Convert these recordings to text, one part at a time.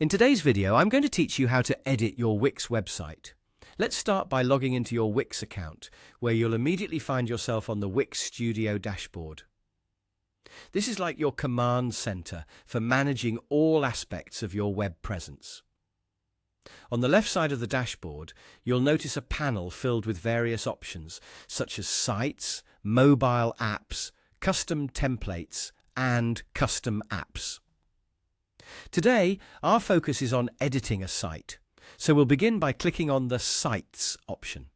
In today's video, I'm going to teach you how to edit your Wix website. Let's start by logging into your Wix account, where you'll immediately find yourself on the Wix Studio dashboard. This is like your command center for managing all aspects of your web presence. On the left side of the dashboard, you'll notice a panel filled with various options, such as sites, mobile apps, custom templates, and custom apps. Today, our focus is on editing a site, so we'll begin by clicking on the Sites option.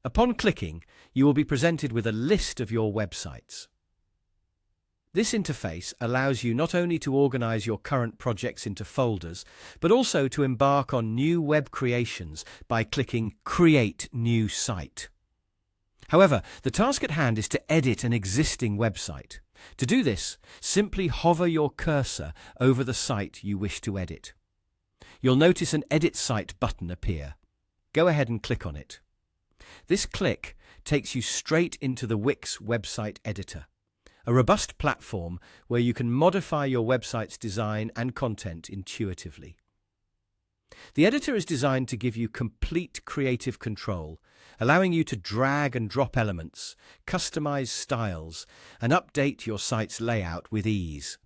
Upon clicking, you will be presented with a list of your websites. This interface allows you not only to organize your current projects into folders, but also to embark on new web creations by clicking Create New Site. However, the task at hand is to edit an existing website. To do this, simply hover your cursor over the site you wish to edit. You'll notice an Edit Site button appear. Go ahead and click on it. This click takes you straight into the Wix website editor, a robust platform where you can modify your website's design and content intuitively. The editor is designed to give you complete creative control, allowing you to drag and drop elements, customize styles, and update your site's layout with ease.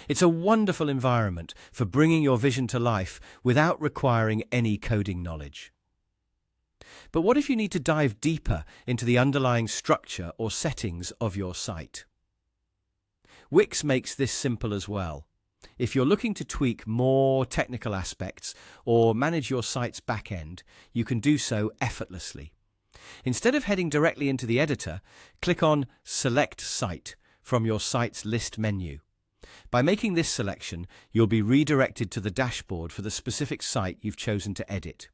It's a wonderful environment for bringing your vision to life without requiring any coding knowledge. But what if you need to dive deeper into the underlying structure or settings of your site? Wix makes this simple as well. If you're looking to tweak more technical aspects or manage your site's backend, you can do so effortlessly. Instead of heading directly into the editor, click on Select Site from your site's list menu. By making this selection, you'll be redirected to the dashboard for the specific site you've chosen to edit.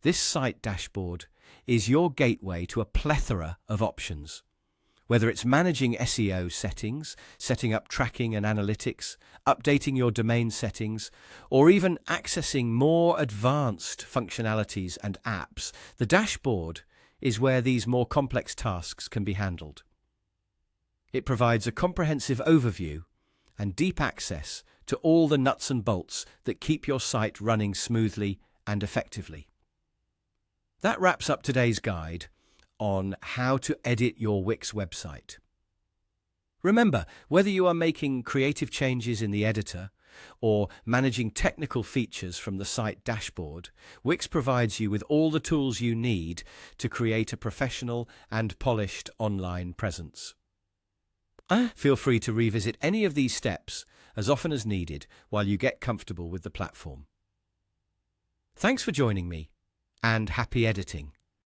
This site dashboard is your gateway to a plethora of options. Whether it's managing SEO settings, setting up tracking and analytics, updating your domain settings, or even accessing more advanced functionalities and apps, the dashboard is where these more complex tasks can be handled. It provides a comprehensive overview and deep access to all the nuts and bolts that keep your site running smoothly and effectively. That wraps up today's guide on how to edit your Wix website. Remember, whether you are making creative changes in the editor or managing technical features from the site dashboard, Wix provides you with all the tools you need to create a professional and polished online presence. Feel free to revisit any of these steps as often as needed while you get comfortable with the platform. Thanks for joining me, and happy editing.